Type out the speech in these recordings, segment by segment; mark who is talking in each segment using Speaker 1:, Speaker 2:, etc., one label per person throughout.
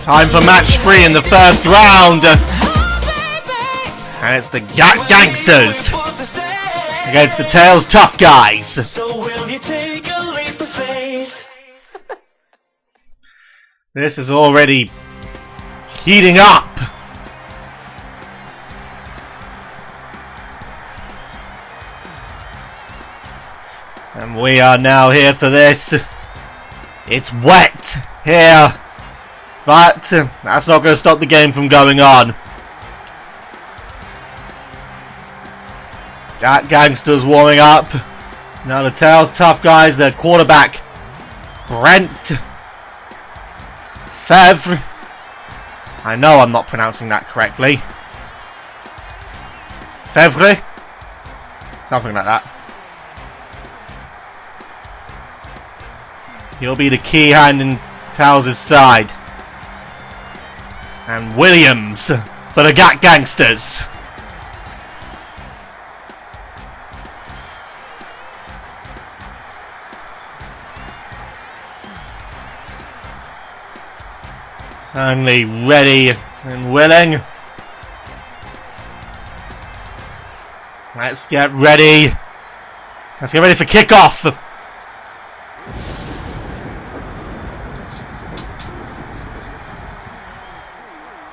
Speaker 1: Time for match 3 in the first round. And it's the Gat Gangsters against the Tails Tough Guys. So will you take a leap of faith? This is already heating up. And we are now here for this. It's wet here, but that's not going to stop the game from going on. Gat Gangsters warming up. Now the Tails Tough Guys, their quarterback Brent Fevre. I know I'm not pronouncing that correctly. Fevre? Something like that. He'll be the key hand in Tails' side. And Williams for the Gat Gangsters. Certainly ready and willing. Let's get ready. Let's get ready for kickoff.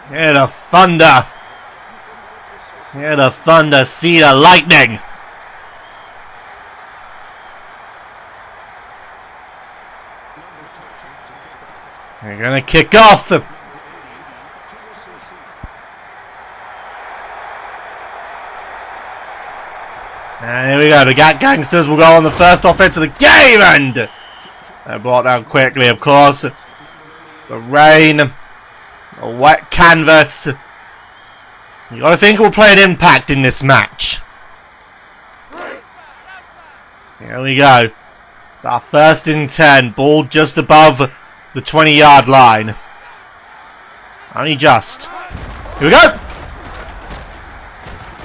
Speaker 1: Hear the thunder. Hear the thunder. See the lightning. We're gonna kick off. And here we go. The Gat Gangsters will go on the first offense of the game, and they're brought down quickly, of course. The rain, a wet canvas. You gotta think it will play an impact in this match. Here we go. It's our 1st and 10. Ball just above the 20-yard line. Only just. Here we go.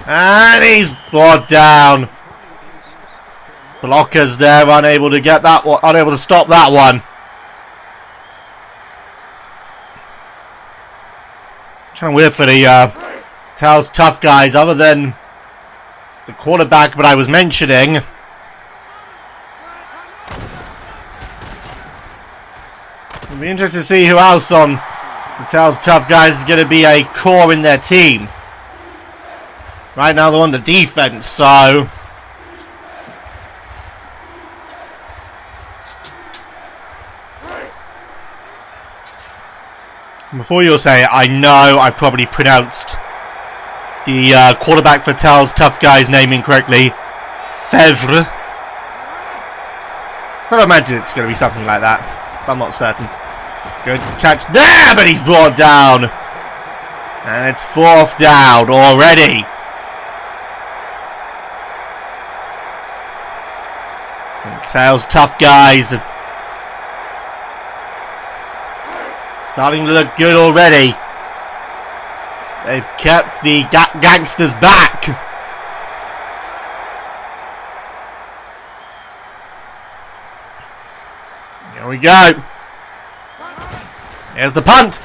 Speaker 1: And he's brought down. Blockers there, unable to get that one, unable to stop that one. It's kind of weird for the Tails Tough Guys, other than the quarterback that I was mentioning. It'll be interesting to see who else on the Tails Tough Guys is going to be a core in their team. Right now they're on the defense, so before you'll say it, I know I probably pronounced the quarterback for Tails Tough Guys name incorrectly. Fevre. I imagine it's going to be something like that, but I'm not certain. Good catch there, but he's brought down. And it's 4th down already. And Tails Tough Guys starting to look good already. They've kept the Gat Gangsters back. Here we go. Here's the punt.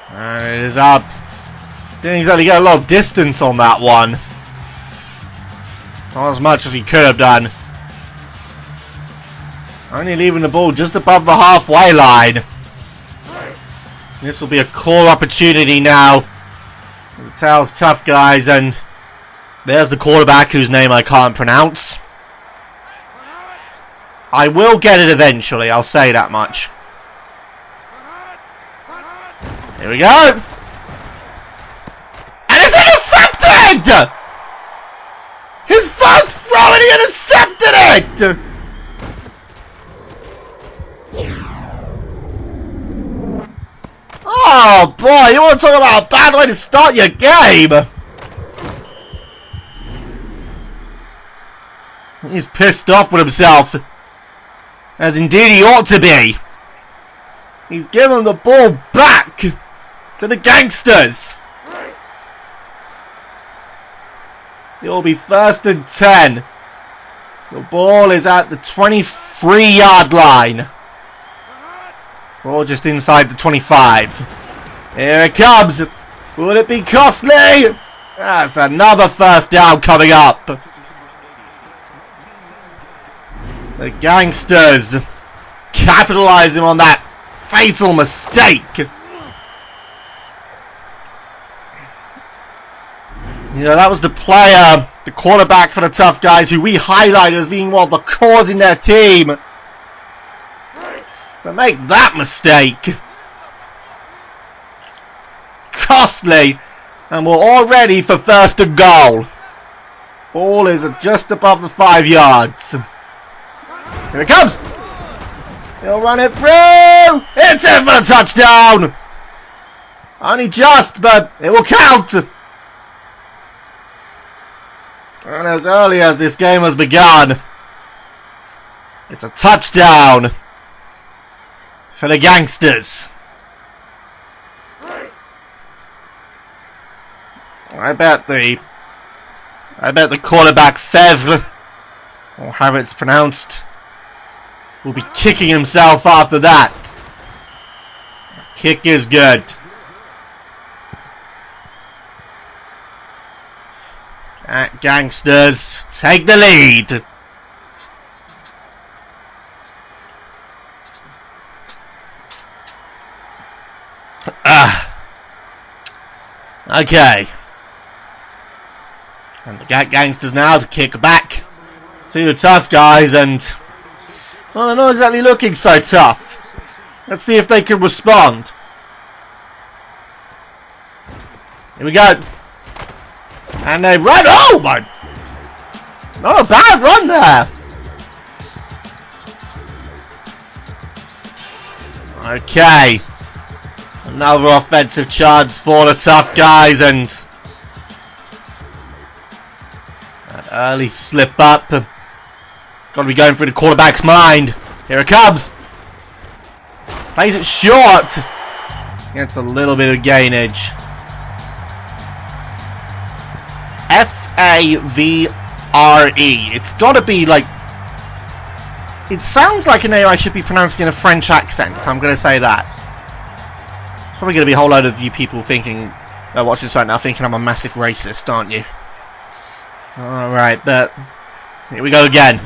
Speaker 1: And it is up. Didn't exactly get a lot of distance on that one. Not as much as he could have done. Only leaving the ball just above the halfway line. This will be a core opportunity now for the Tails Tough Guys, and there's the quarterback whose name I can't pronounce. I will get it eventually, I'll say that much. Here we go! And it's intercepted! His first throw and he intercepted it! Oh boy, you want to talk about a bad way to start your game! He's pissed off with himself. As indeed he ought to be. He's given the ball back to the Gangsters. It will be 1st and 10 The ball is at the 23-yard line. Or just inside the 25. Here it comes. Will it be costly? That's another first down coming up. The Gangsters capitalizing on that fatal mistake. You know, that was the player, the quarterback for the Tough Guys, who we highlighted as being one of the cores in their team. To make that mistake. Costly. And we're all ready for first and goal. Ball is just above the 5 yards. Here it comes. He'll run it through. It's in for a touchdown. Only just, but it will count. And as early as this game has begun, it's a touchdown for the Gangsters. I bet the quarterback Fevre, or however it's pronounced, will be kicking himself after that. Kick is good. Gat Gangsters take the lead. Okay. And the Gat Gangsters now to kick back to the Tough Guys, and well, they're not exactly looking so tough. Let's see if they can respond. Here we go. And they run. Oh my! Not a bad run there. Okay. Another offensive charge for the Tough Guys, and that early slip up. It's got to be going through the quarterback's mind. Here it comes. Plays it short. Gets a little bit of gainage. F-A-V-R-E. It's got to be like... It sounds like a name I should be pronouncing in a French accent. I'm going to say that. There's probably going to be a whole load of you people thinking... watching this right now thinking I'm a massive racist, aren't you? Alright, but... Here we go again.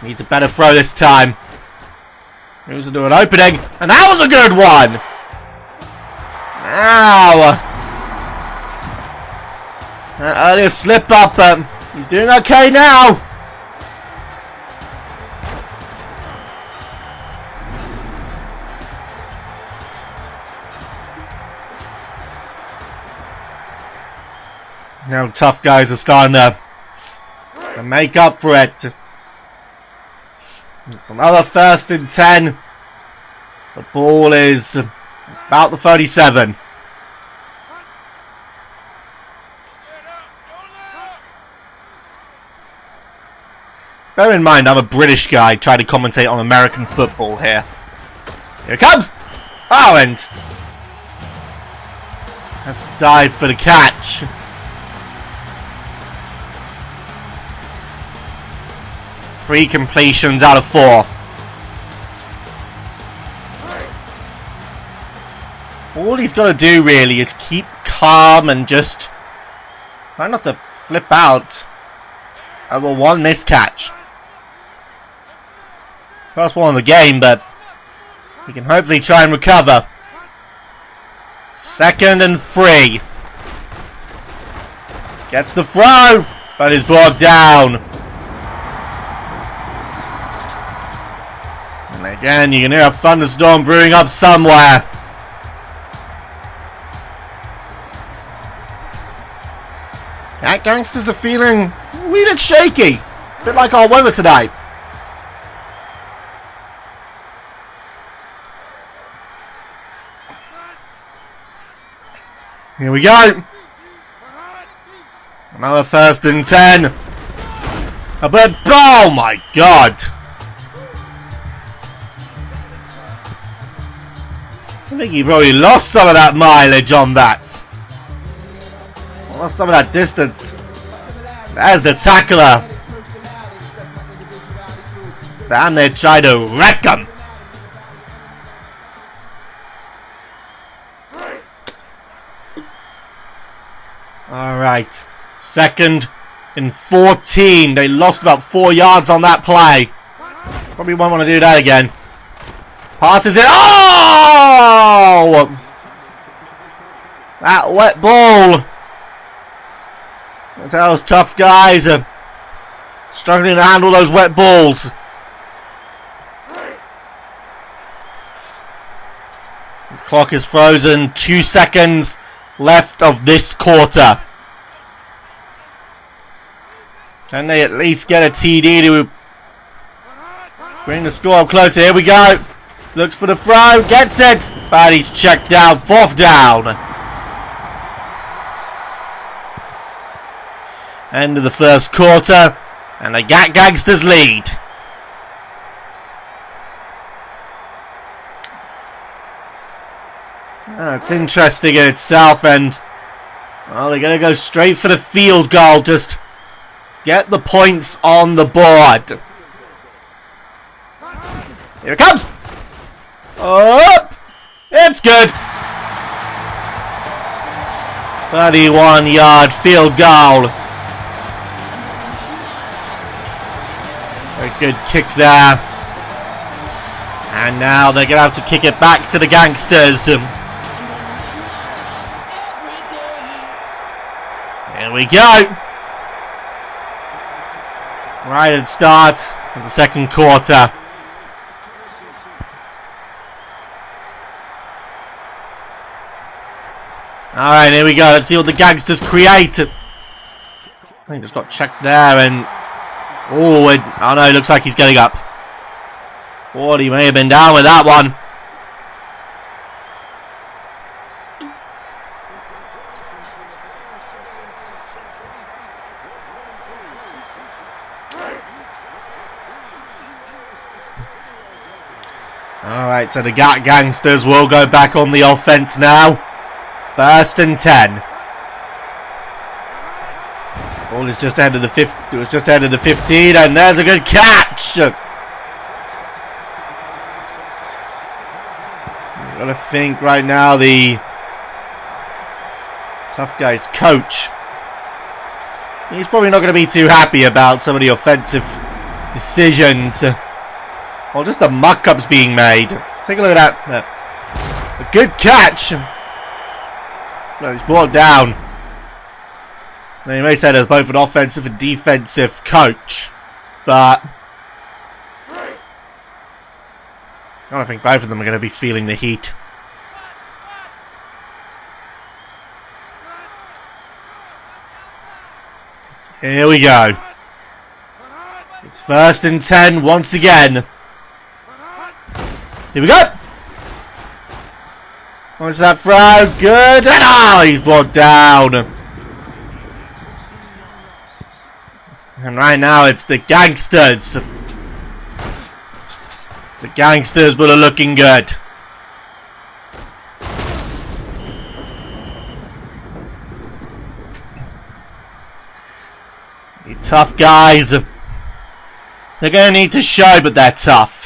Speaker 1: Needs a better throw this time. Here's a an opening. And that was a good one! Now... That earlier slip up, but he's doing okay now. Now Tough Guys are starting to make up for it. It's another first and 10. The ball is about the 37. Bear in mind, I'm a British guy trying to commentate on American football here. Here it comes! Oh, and that's dive for the catch. Three completions out of 4. All he's got to do really is keep calm and just try not to flip out over one missed catch. First one of the game, but we can hopefully try and recover. 2nd and 3. Gets the throw, but is brought down. And again, you can hear a thunderstorm brewing up somewhere. Gat Gangsters are feeling a wee bit shaky. A bit like our weather tonight. Here we go. Another 1st and 10. But oh my god. I think he probably lost some of that mileage on that. Lost some of that distance. There's the tackler. Down there trying to wreck them. Alright. 2nd and 14. They lost about 4 yards on that play. Probably won't want to do that again. Passes it. Oh! That wet ball. That's how those tough guys are struggling to handle those wet balls. The clock is frozen. 2 seconds left of this quarter. Can they at least get a TD to bring the score up closer? Here we go. Looks for the throw. Gets it. But he's checked down. 4th down. End of the first quarter. And the Gat Gangsters lead. It's interesting in itself, and well, they're going to go straight for the field goal. Just get the points on the board. Here it comes. Up. It's good. 31-yard field goal. A good kick there. And now they're going to have to kick it back to the Gangsters. Here we go. Right at the start of the second quarter. Alright, here we go. Let's see what the Gangsters create. I think just got checked there and... oh no, it looks like he's getting up. Oh, he may have been down with that one. Alright, so the Gat Gangsters will go back on the offense now. 1st and 10. Ball is just ahead of the 50. It was just ahead of the 15, and there's a good catch. You've got to think right now the tough guys coach. He's probably not going to be too happy about some of the offensive decisions. Or just the muck-ups being made. Take a look at that. A good catch. No, he's brought down. Now, you may say there's both an offensive and defensive coach, but I don't think both of them are going to be feeling the heat. Here we go. It's 1st and 10 once again. Here we go. What's that throw? Good. And oh, he's brought down. And right now it's the Gangsters. It's the Gangsters, but are looking good. You tough guys. They're going to need to show, but they're tough.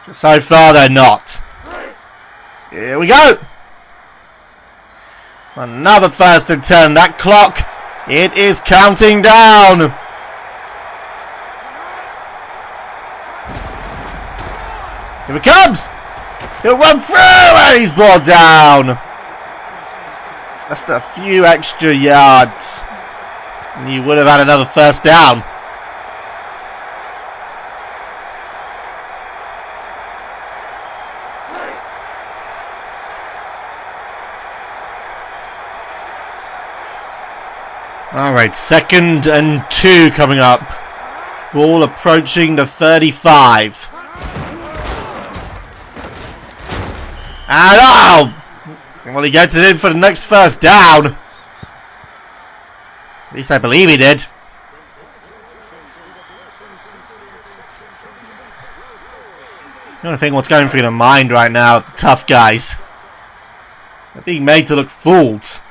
Speaker 1: So far, they're not. Here we go. Another 1st and 10. That clock, it is counting down. Here it comes. He'll run through, and he's brought down. Just a few extra yards, and you would have had another 1st down. Alright, 2nd and 2 coming up. Ball approaching the 35. And oh! Well, he gets it in for the next 1st down. At least I believe he did. You gotta think what's going through their mind right now, the tough guys. They're being made to look fools.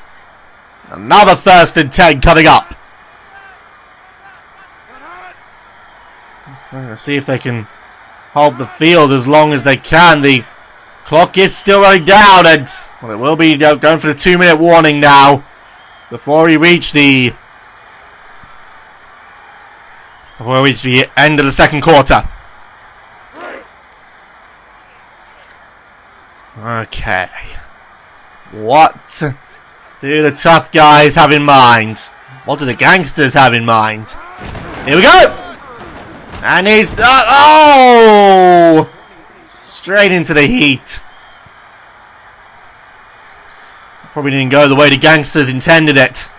Speaker 1: Another 1st and 10 coming up. We're going to see if they can hold the field as long as they can. The clock is still running down, and well, it will be going for the 2-minute warning now before we reach the end of the second quarter. Okay. What do the tough guys have in mind? What do the gangsters have in mind? Here we go! And he's... oh! Straight into the heat. Probably didn't go the way the gangsters intended it.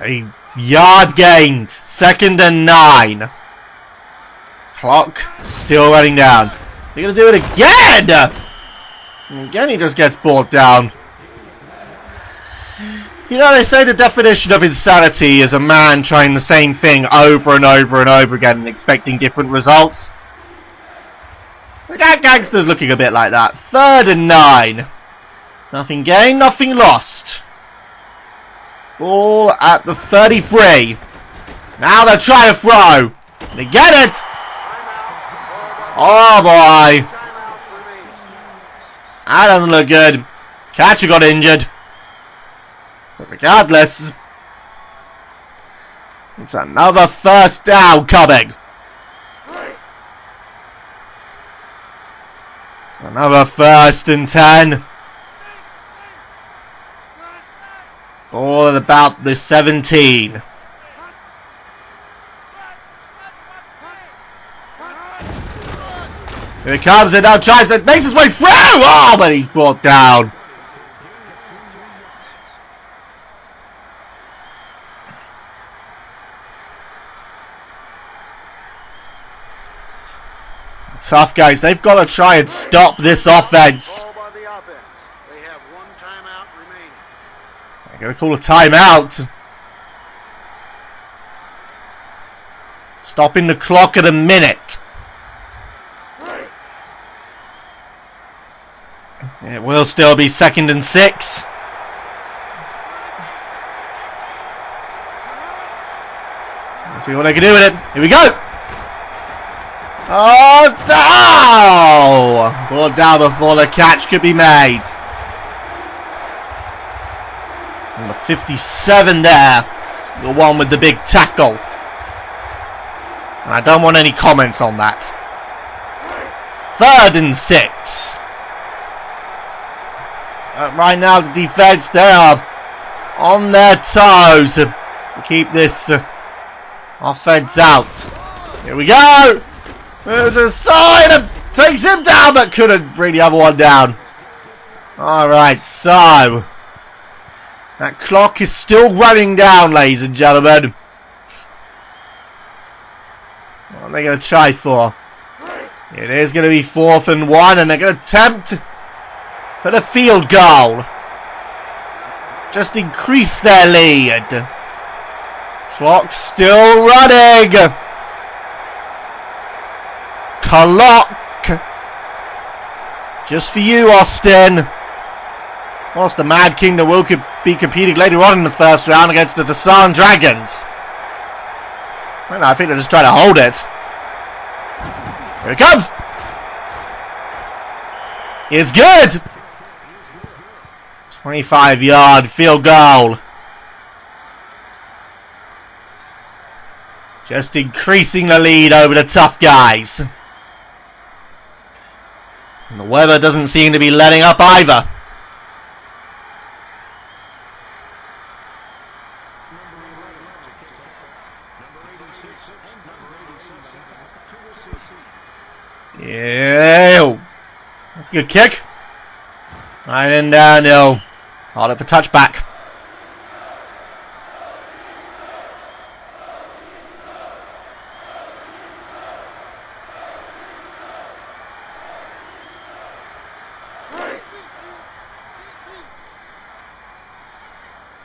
Speaker 1: A yard gained. 2nd and 9. Clock still running down. They're going to do it again! Again he just gets brought down. You know, they say the definition of insanity is a man trying the same thing over and over and over again and expecting different results. The Gat Gangsters looking a bit like that. 3rd and 9. Nothing gained, nothing lost. Ball at the 33. Now they're trying to throw. They get it! Oh boy. That doesn't look good. Catcher got injured. But regardless, it's another first down coming. It's another 1st and 10. Ball at about the 17. Here it comes, and now tries to makes his way through. Oh, but he's brought down. Tough guys, they've got to try and stop this offense.
Speaker 2: They have 1 timeout remaining.
Speaker 1: They're going to call a timeout. Stopping the clock at a minute. It will still be 2nd and 6. Let's see what they can do with it. Here we go. Oh, ball down before the catch could be made. Number 57 there, the one with the big tackle. And I don't want any comments on that. 3rd and 6. Right now the defense, they are on their toes to keep this offense out. Here we go. There's a sign and takes him down, but couldn't bring the other one down. Alright, so that clock is still running down, ladies and gentlemen. What are they going to try for? It is going to be 4th and 1, and they're going to attempt for the field goal. Just increase their lead. Clock still running. Clock. Just for you, Austin. Whilst the Mad Kingdom will be competing later on in the 1st round against the Dasan Dragons. Well, I think they're just trying to hold it. Here it comes. It's good. 25-yard field goal. Just increasing the lead over the tough guys. And the weather doesn't seem to be letting up either. Yeah, that's a good kick. Right in downhill. Hold it for touchback.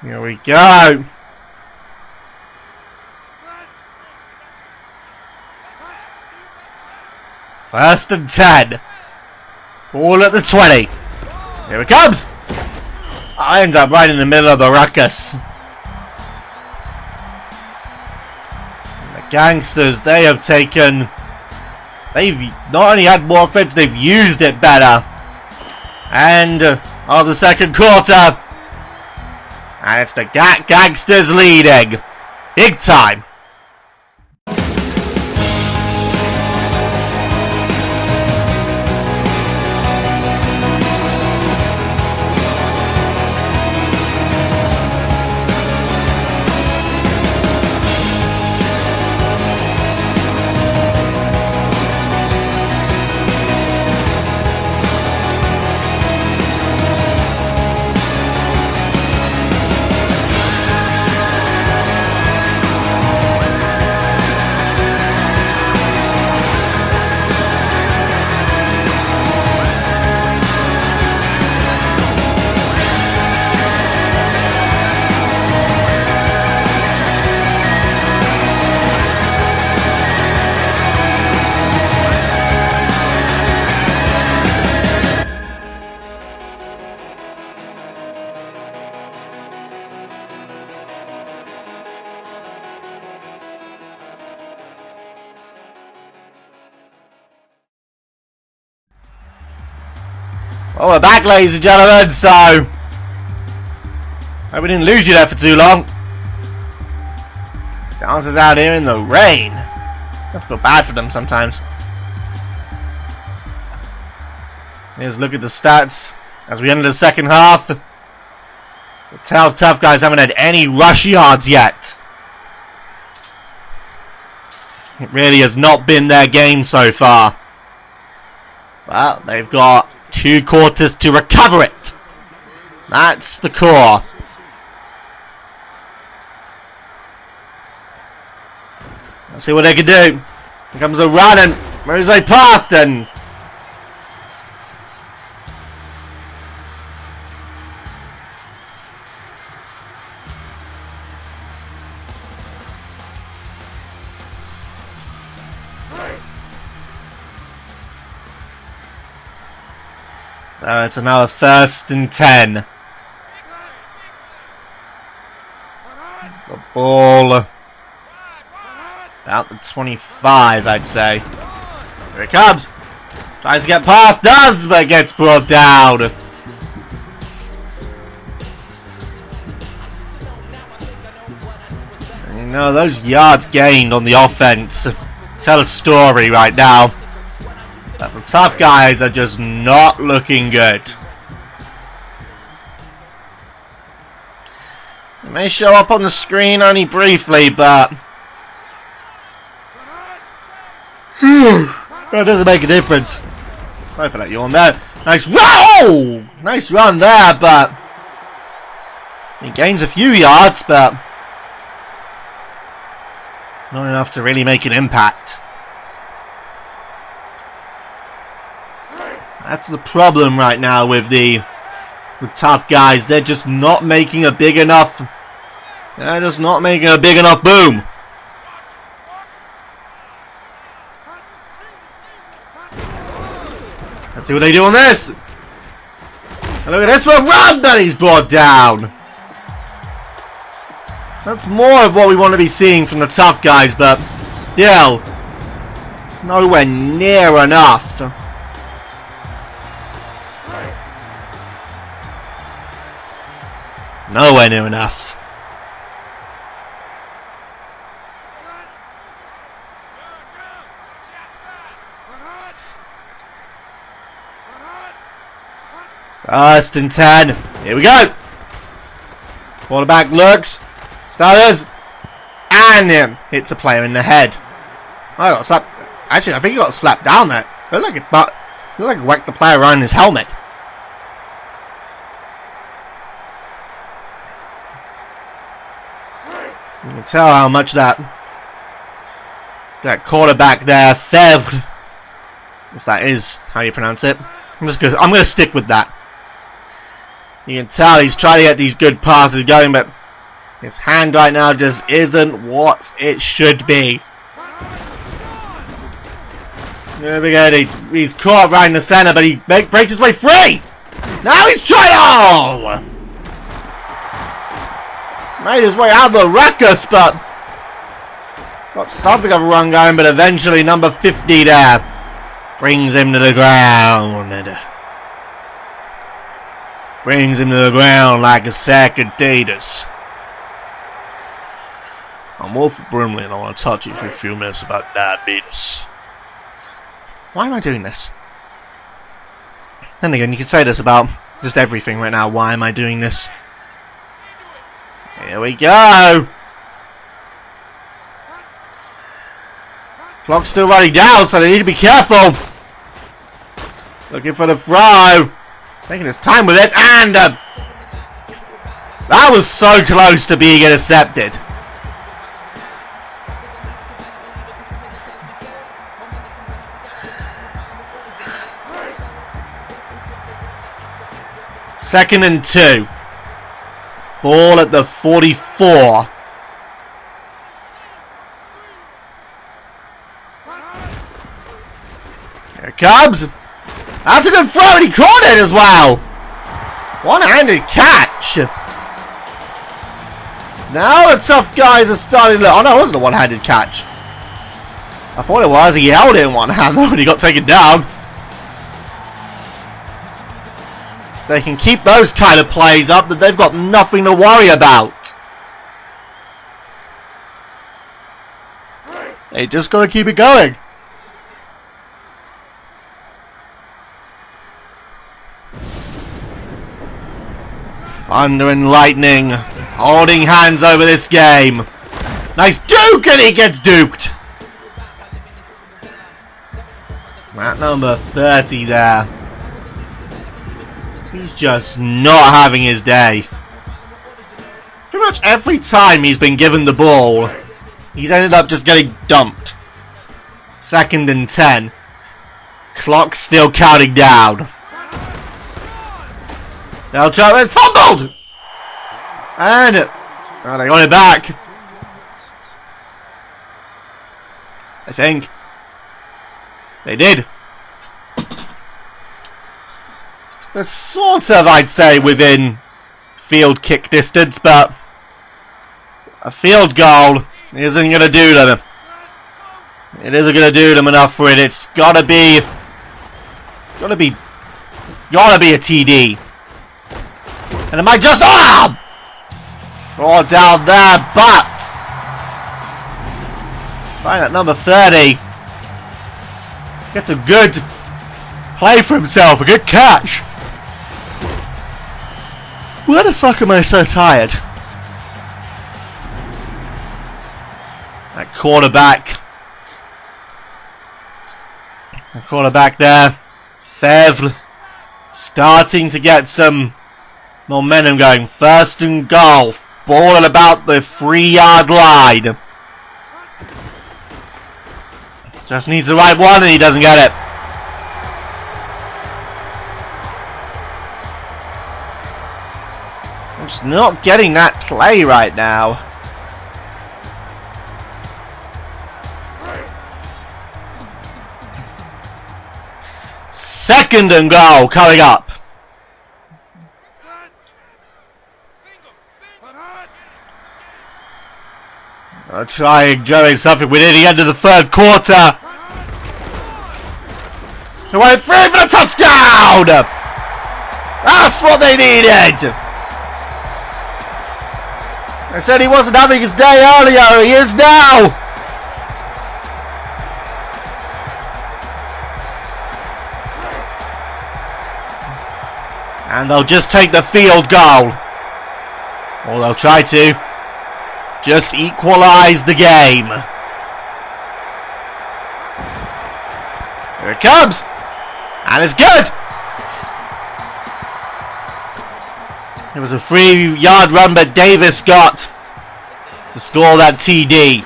Speaker 1: Here we go. First and 10. Ball at the 20. Here it comes. I end up right in the middle of the ruckus. And the Gangsters, they have taken... They've not only had more offense, they've used it better. And of the second quarter, and it's the Gat Gangsters leading. Big time. Well, we're back, ladies and gentlemen, so hope we didn't lose you there for too long. Dancers out here in the rain. I feel bad for them sometimes. Here's a look at the stats as we enter the second half. The tough guys haven't had any rush yards yet. It really has not been their game so far. But they've got 2 quarters to recover it. That's the core. Let's see what they can do. Here comes a run and Rose passed and so it's another 1st and 10. The ball about the 25, I'd say. Here it comes. Tries to get past, does, but gets brought down. And you know, those yards gained on the offense tell a story right now. But the tough guys are just not looking good. They may show up on the screen only briefly, but that doesn't make a difference. Sorry for that yawn there. Nice, whoa! Nice run there, but he gains a few yards, but not enough to really make an impact. That's the problem right now with the tough guys. They're just not making a big enough. They're just not making a big enough boom. Let's see what they do on this. And look at this one. Run, but he's brought down. That's more of what we want to be seeing from the tough guys, but still nowhere near enough. Nowhere near enough. First and 10. Here we go. Quarterback looks. Stutters. And hits a player in the head. I got slapped. Actually, I think he got slapped down there. Looked like it whacked the player around his helmet. You can tell how much that quarterback there failed, if that is how you pronounce it. I'm gonna stick with that. You can tell he's trying to get these good passes going, but his hand right now just isn't what it should be. There we go. He's caught right in the center, but he breaks his way free. Now he's trying. Oh! Made his way out of the ruckus, but got something of a run going, but eventually number 50 there brings him to the ground. Brings him to the ground like a sack of potatoes. I'm Wolf Brimley and I want to talk to you for a few minutes about diabetes. Why am I doing this? Then again, you can say this about just everything right now. Why am I doing this? Here we go! Clock's still running down, so they need to be careful! Looking for the throw! Taking his time with it, and that was so close to being intercepted. Second and 2. Ball at the 44. Here it comes. That's a good throw, and he caught it as well. One-handed catch. Now the tough guys are starting to... Oh no, it wasn't a one-handed catch. I thought it was. He held it in one hand though, and he got taken down. If they can keep those kind of plays up, then they've got nothing to worry about. They just got to keep it going. Thunder and lightning holding hands over this game. Nice duke, and he gets duped. At number 30 there. He's just not having his day. Pretty much every time he's been given the ball, he's ended up just getting dumped. Second and 10. Clock's still counting down. They'll try and fumbled! And oh, they got it back. I think. They did. They're sort of, I'd say, within field kick distance, but a field goal isn't going to do them. It isn't going to do them enough for it. It's got to be a TD. And it might just draw down there, but find at number 30 gets a good play for himself, a good catch. Why the fuck am I so tired? That quarterback there, Fev, starting to get some momentum going. First and goal, ball at about the 3-yard line. Just needs the right one and he doesn't get it. I'm just not getting that play right now. Second and goal coming up. I'll try and doing something with it. The end of the third quarter. They went free for the touchdown. That's what they needed. I said he wasn't having his day earlier. He is now. And they'll just take the field goal. Or they'll try to just equalize the game. Here it comes. And it's good. It was a 3-yard run, but Davis got to score that TD.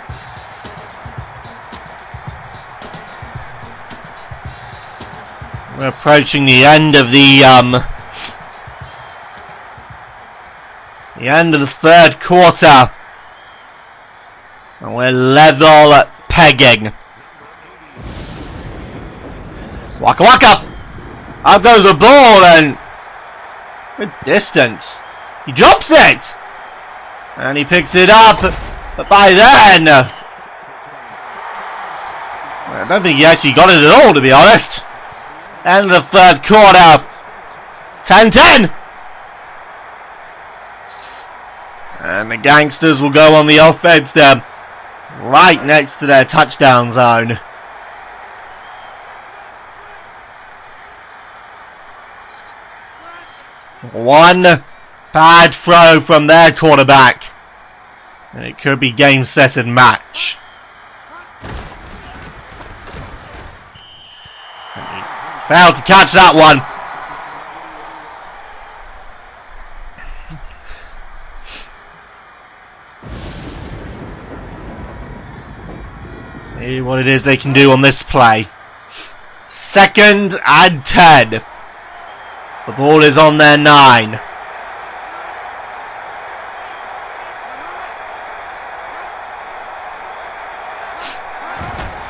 Speaker 1: We're approaching the end of the third quarter, and we're level pegging. Waka waka! Up goes the ball, and good distance. He drops it! And he picks it up. But by then, I don't think he actually got it at all, to be honest. End of the third quarter. 10-10. And the Gangsters will go on the offense there, right next to their touchdown zone. One bad throw from their quarterback, and it could be game, set, and match. And he failed to catch that one. See what it is they can do on this play. 2nd and 10. The ball is on their 9.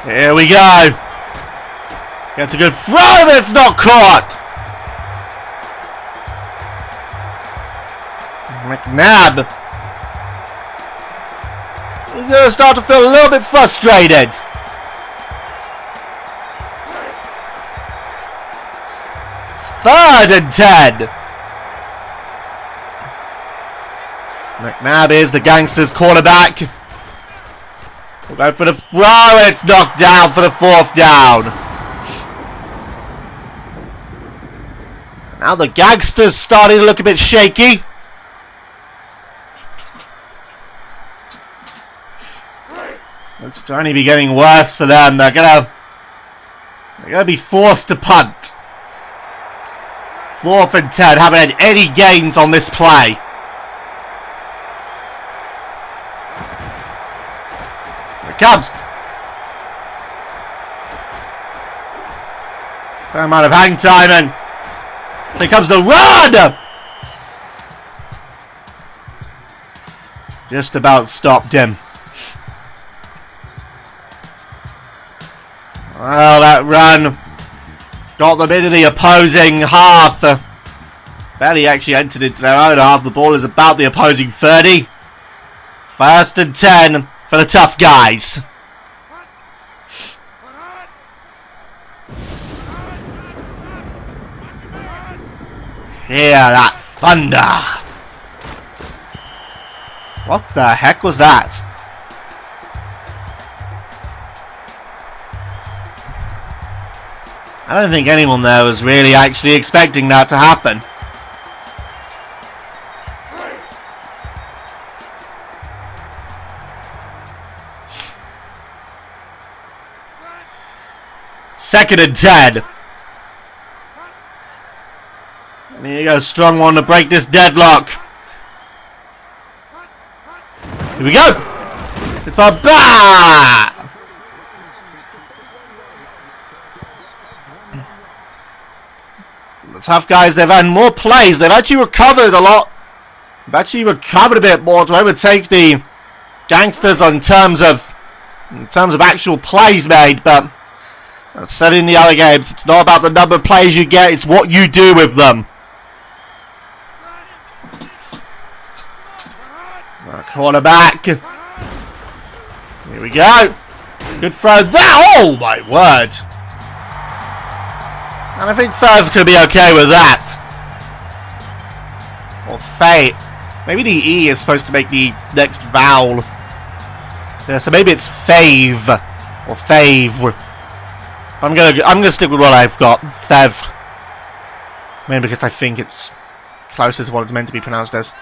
Speaker 1: Here we go. Gets a good throw, but it's not caught. McNabb is going to start to feel a little bit frustrated. Third and 10. McNabb is the Gangsters' quarterback. We'll go for the throw. It's knocked down for the 4th down. Now the Gangsters starting to look a bit shaky. Looks to only be getting worse for them. They're gonna be forced to punt. 4th and 10. Haven't had any gains on this play. Here it comes. Fair amount of hang time, and here comes the run. Just about stopped him. Well, that run got them into the opposing half. Barely actually entered into their own half. The ball is about the opposing 30. 1st and 10 for the tough guys. Hear that thunder. What the heck was that? I don't think anyone there was really actually expecting that to happen. Second and 10. And here you go, strong one to break this deadlock. Here we go. It's for bah! The tough guys, they've had more plays. They've actually recovered a lot. They've actually recovered a bit more to overtake the Gangsters in terms of actual plays made. But I've said in the other games, it's not about the number of plays you get, it's what you do with them. Quarterback. Here we go. Good throw there. Oh my word. And I think Fav's going to be okay with that. Or Fate. Maybe the E is supposed to make the next vowel. Yeah, so maybe it's Fave. Or Fave. I'm gonna stick with what I've got. Fev. Maybe because I think it's closer to what it's meant to be pronounced as.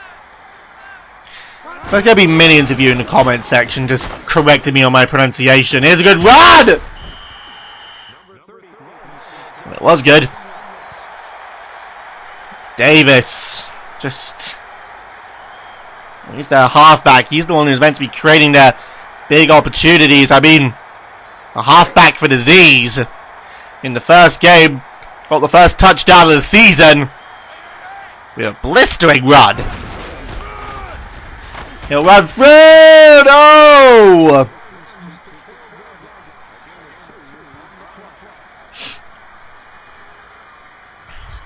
Speaker 1: There's going to be millions of you in the comment section just correcting me on my pronunciation. Here's a good run! It was good. Davis. Just... He's their halfback. He's the one who's meant to be creating their big opportunities. I mean, the halfback for the Z's. In the first game, got the first touchdown of the season. With a blistering run. He'll run through! No!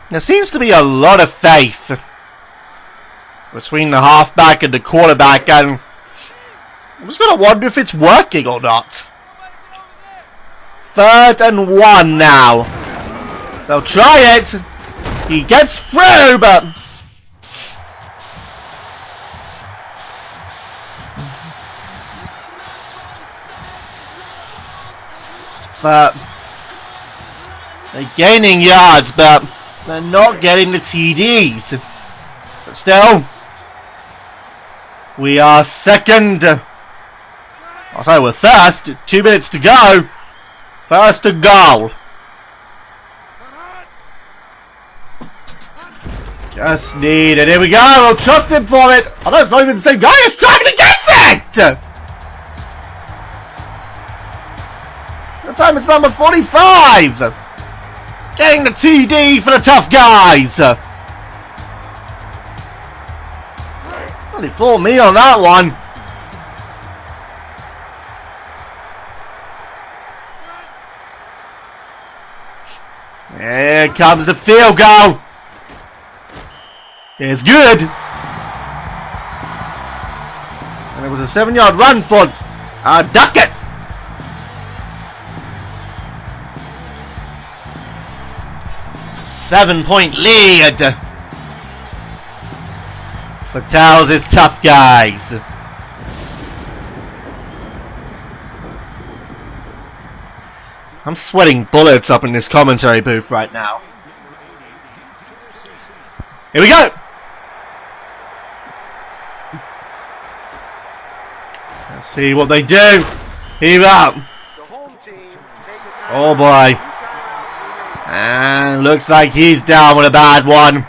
Speaker 1: There seems to be a lot of faith between the halfback and the quarterback, and I'm just going to wonder if it's working or not. 3rd and 1 now. They'll try it. He gets through, but they're gaining yards, but they're not getting the TDs. But still, we are second. I'll say we're first. 2 minutes to go. First and goal. Just need it. Here we go. I'll trust him for it. I know it's not even the same guy. It's time he gets it. The time is number 45. Getting the TD for the tough guys. Only 4 me on that one. Here comes the field goal. It's good. And it was a 7-yard run for Duckett. It's a 7-point lead for Towers' tough guys. I'm sweating bullets up in this commentary booth right now. Here we go! Let's see what they do. Heave up. Oh boy. And looks like he's down with a bad one.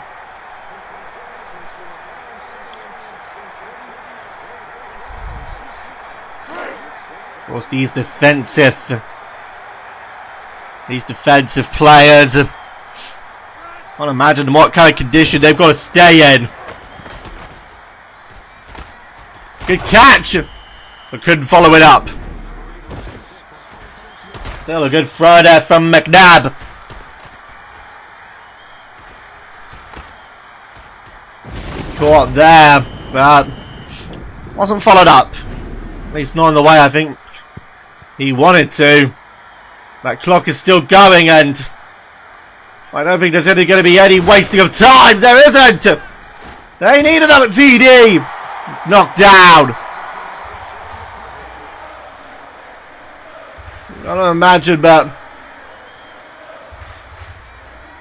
Speaker 1: Of course, these defensive players, I can't imagine what kind of condition they've got to stay in. Good catch, but couldn't follow it up. Still a good throw there from McNabb. Caught there, but wasn't followed up. At least not in the way I think he wanted to. That clock is still going, and I don't think there's going to be any wasting of time. There isn't. They need another TD. It's knocked down. I don't imagine, but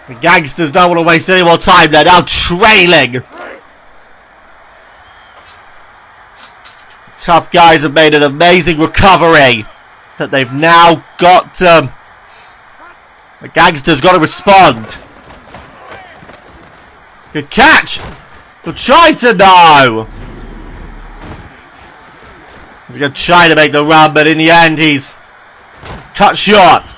Speaker 1: the Gangsters don't want to waste any more time. They're now trailing. Tough guys have made an amazing recovery. That they've now got the Gangsters got to respond. Good catch. They're trying to know. They're trying to make the run, but in the end he's cut short.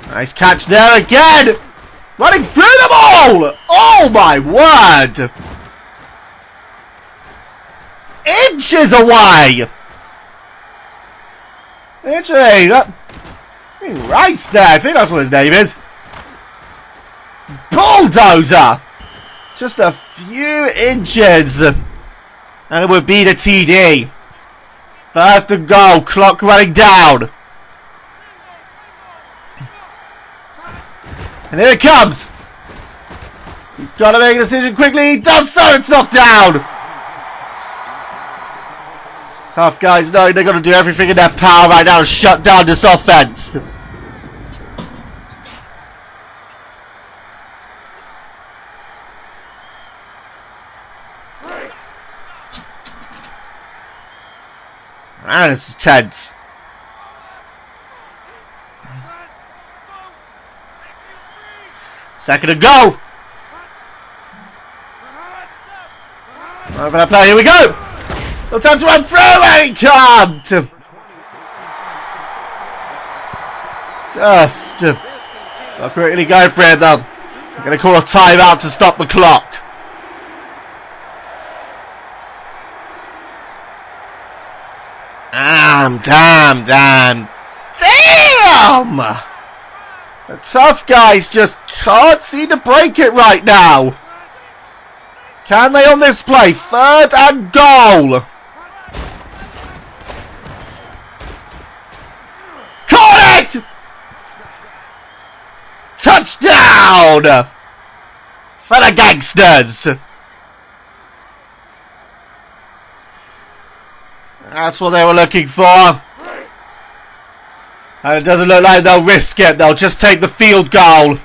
Speaker 1: Nice catch there again! Running through the ball! Oh my word! Inches away! Literally, Rice there, I think that's what his name is. Bulldozer! Just a few inches. And it would be the TD. First and goal, clock running down. And here it comes. He's got to make a decision quickly. He does so. It's knocked down. Tough guys knowing they're going to do everything in their power right now to shut down this offense. Man, this is tense. Second to go. Over that play, here we go. No time to run through, and he can't. Just not quickly go for it though. I'm going to call a timeout to stop the clock. Damn! The tough guys just can't seem to break it right now. Can they on this play? 3rd and goal. Caught it! Touchdown for the Gangsters. That's what they were looking for. And it doesn't look like they'll risk it. They'll just take the field goal.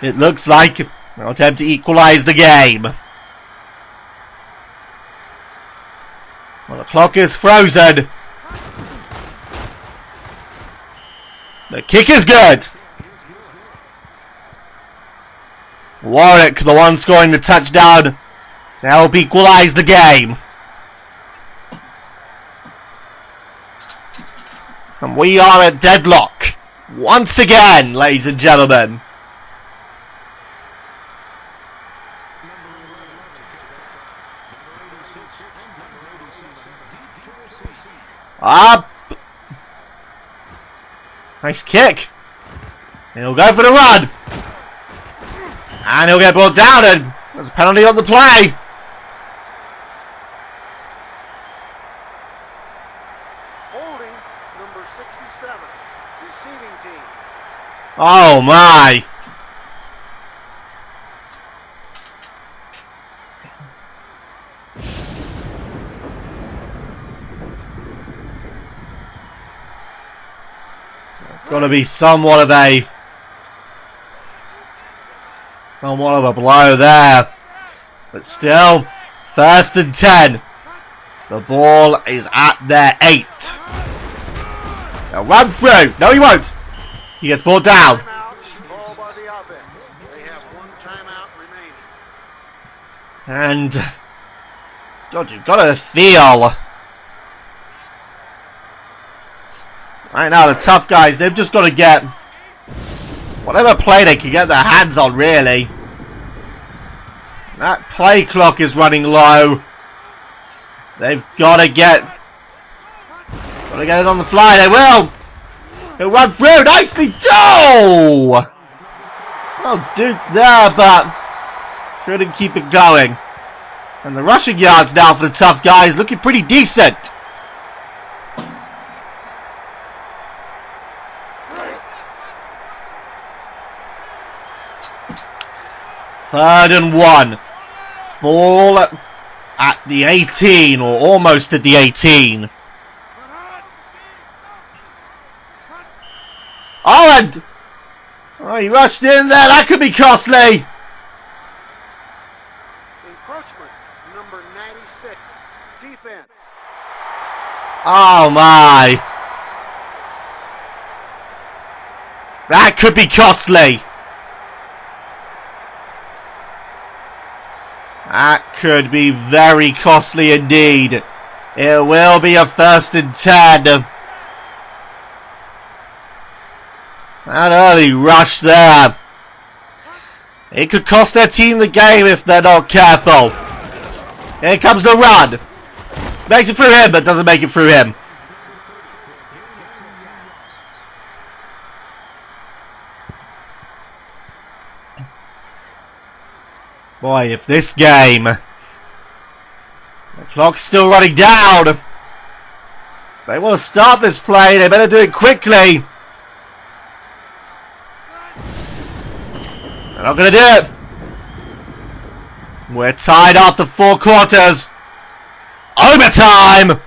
Speaker 1: It looks like they'll attempt to equalise the game. Well, the clock is frozen. The kick is good. Warwick, the one scoring the touchdown to help equalise the game. And we are at deadlock once again, ladies and gentlemen. Up. Nice kick. And he'll go for the run. And he'll get brought down, and there's a penalty on the play.
Speaker 2: Holding number 67, receiving team.
Speaker 1: Oh my. It's got to be somewhat of a blow there, but still, 1st and 10. The ball is at their 8. Now run through. No, he won't. He gets brought down.
Speaker 2: Ball by the offense. They have 1 timeout remaining.
Speaker 1: And God, you've got to feel right now the tough guys. They've just got to get whatever play they can get their hands on, really. That play clock is running low. They've got to get it on the fly. They will. He'll run through nicely. Oh! Well, Duke there, but shouldn't keep it going. And the rushing yards now for the tough guys looking pretty decent. Third and 1. Ball at the 18, or almost at the 18. Oh, and he rushed in there. That could be costly.
Speaker 2: Encroachment, number 96, defense.
Speaker 1: Oh my. That could be costly. That could be very costly indeed. It will be a 1st and 10. That early rush there. It could cost their team the game if they're not careful. Here comes the run. Makes it through him, but doesn't make it through him. Boy, if this game, the clock's still running down. They want to start this play, they better do it quickly. They're not going to do it. We're tied after 4 quarters. Overtime!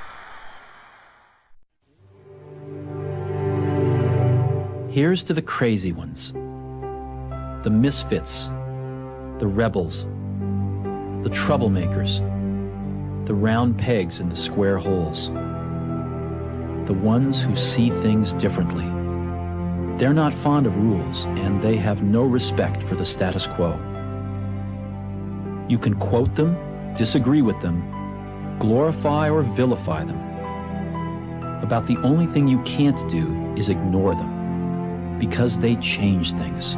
Speaker 3: Here's to the crazy ones, the misfits, the rebels, the troublemakers, the round pegs in the square holes, the ones who see things differently. They're not fond of rules, and they have no respect for the status quo. You can quote them, disagree with them, glorify or vilify them. About the only thing you can't do is ignore them, because they change things.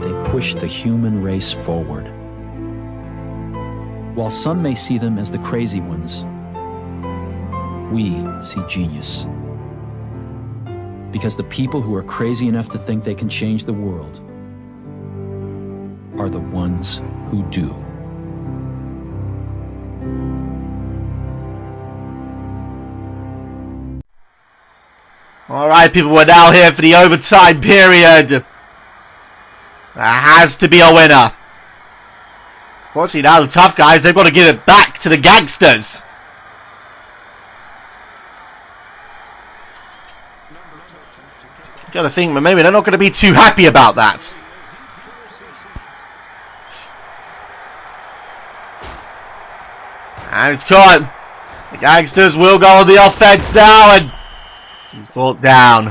Speaker 3: They push the human race forward. While some may see them as the crazy ones, we see genius. Because the people who are crazy enough to think they can change the world are the ones who do.
Speaker 1: Alright people, we're now here for the overtime period. There has to be a winner. Fortunately now the tough guys, they've got to give it back to the gangsters. Gotta think, but maybe they're not going to be too happy about that. And it's caught. The gangsters will go on the offense now, and he's brought down.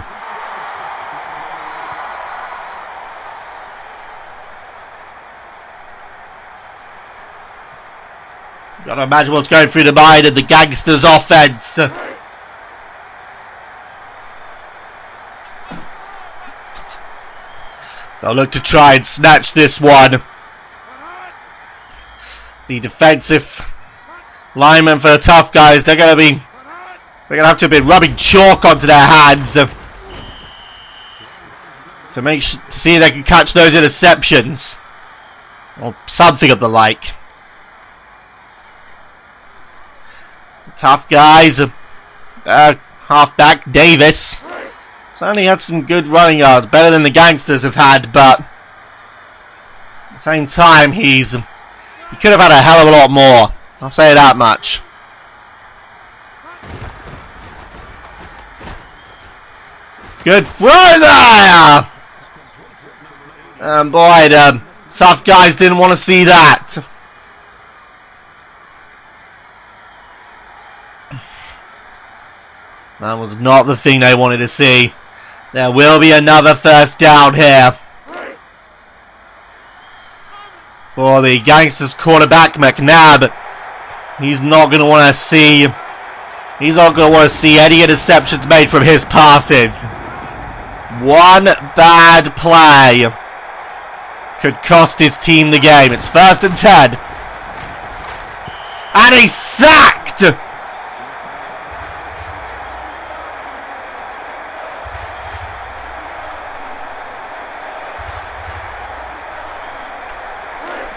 Speaker 1: Gotta imagine what's going through the mind of the gangsters' offense. They'll look to try and snatch this one. The defensive linemen for the tough guys, they're gonna have to be rubbing chalk onto their hands to see if they can catch those interceptions or something of the like. Tough guys, halfback Davis certainly had some good running yards, better than the gangsters have had, but at the same time he could have had a hell of a lot more. I'll say that much. Good throw there! And boy, the tough guys didn't want to see that. That was not the thing they wanted to see. There will be another first down here for the gangsters quarterback McNabb. He's not going to want to see any interceptions made from his passes. One bad play could cost his team the game. It's 1st and 10. And he's sacked!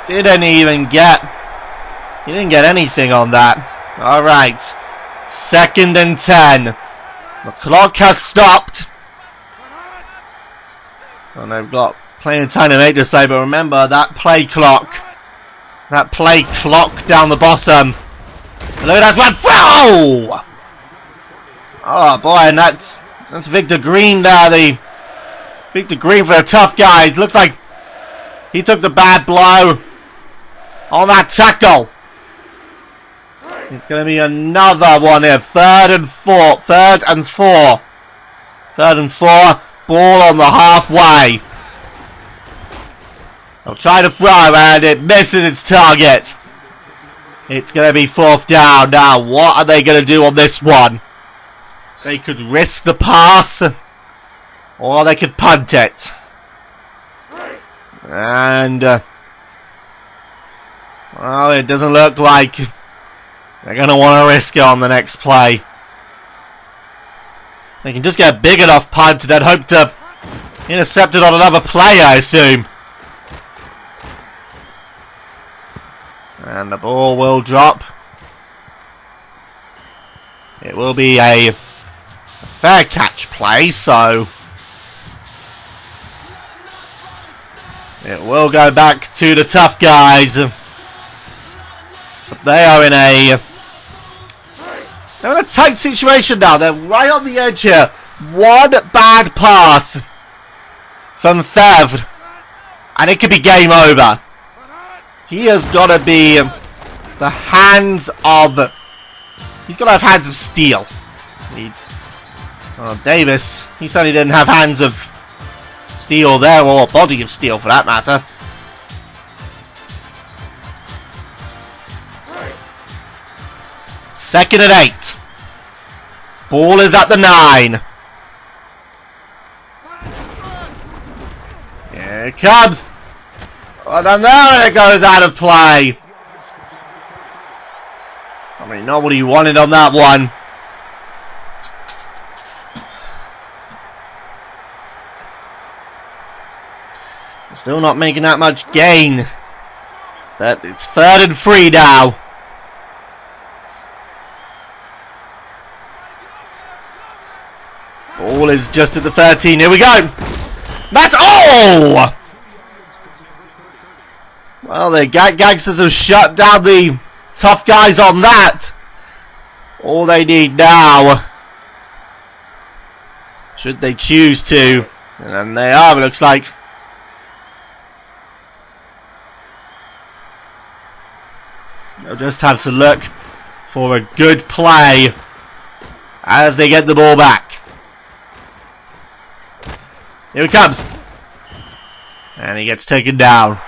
Speaker 1: He didn't get anything on that. Alright. 2nd and 10. The clock has stopped. So they've got plenty of time to make this play, but remember that play clock down the bottom. Look at that one. Whoa! Oh boy, and that's Victor Green there, Victor Green for the tough guys. Looks like he took the bad blow on that tackle. It's going to be another one here. 3rd and 4. 3rd and 4. 3rd and 4. Ball on the halfway. They'll try to throw and it misses its target. It's going to be 4th down. Now what are they going to do on this one? They could risk the pass or they could punt it. And well, it doesn't look like they're going to want to risk it on the next play. They can just get a big enough punt and then hope to intercept it on another play, I assume. And the ball will drop. It will be a fair catch play, so it will go back to the tough guys. But they are in a tight situation now. They're right on the edge here. One bad pass from Fev and it could be game over. He has got to be the hands of... He's got to have hands of steel. Davis, he certainly didn't have hands of steel there, or a body of steel for that matter. Second and 8. Ball is at the 9. Here it comes. Oh, and there it goes out of play. I mean, not what he wanted on that one. Still not making that much gain. But it's 3rd and 3 now. Ball is just at the 13. Here we go. That's all! Well, the Gat Gangsters have shut down the tough guys on that. All they need now, should they choose to, and they are, it looks like. They'll just have to look for a good play as they get the ball back. Here it comes. And he gets taken down.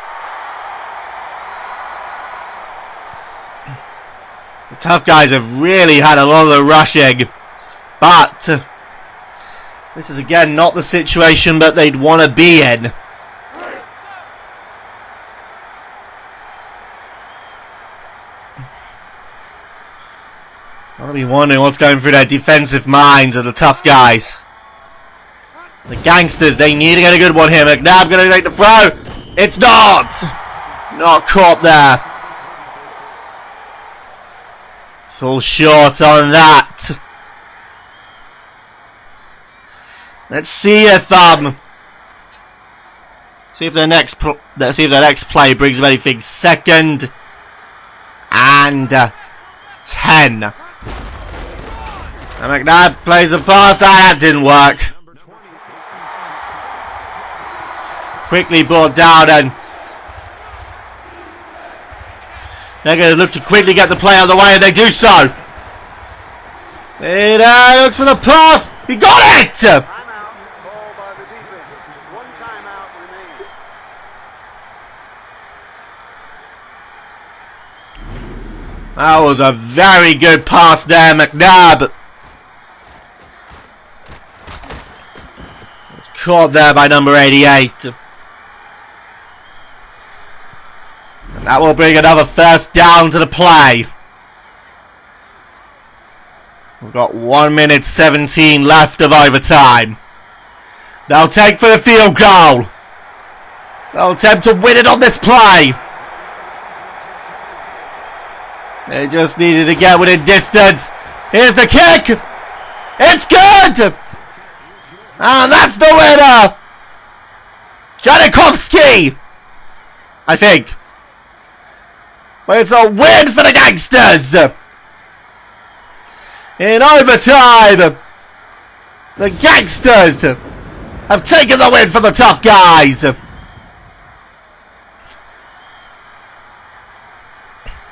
Speaker 1: The tough guys have really had a lot of the rushing. But this is again not the situation that they'd want to be in. I'll be wondering what's going through their defensive minds of the tough guys. The Gangsters, they need to get a good one here. McNabb going to make the throw. It's not caught there. Full short on that. Let's see if the next play brings them anything. 2nd and 10. And McNabb plays the pass. That didn't work. Quickly brought down, and they're going to look to quickly get the play out of the way, and they do so. It looks for the pass. He got it!
Speaker 2: Timeout. Ball by the defense. 1 timeout remaining.
Speaker 1: That was a very good pass there, McNabb. It's caught there by number 88. And that will bring another 1st down to the play. We've got 1 minute 17 left of overtime. They'll take for the field goal. They'll attempt to win it on this play. They just needed to get within distance. Here's the kick. It's good. And that's the winner. Janikowski, I think. But it's a win for the Gangsters. In overtime, the Gangsters have taken the win for the tough guys. It's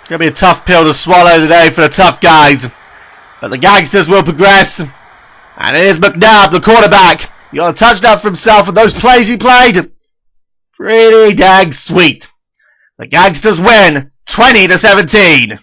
Speaker 1: going to be a tough pill to swallow today for the tough guys. But the Gangsters will progress. And it is McNabb, the quarterback. He got a touchdown for himself, and those plays he played, pretty dang sweet. The Gangsters win 20-17.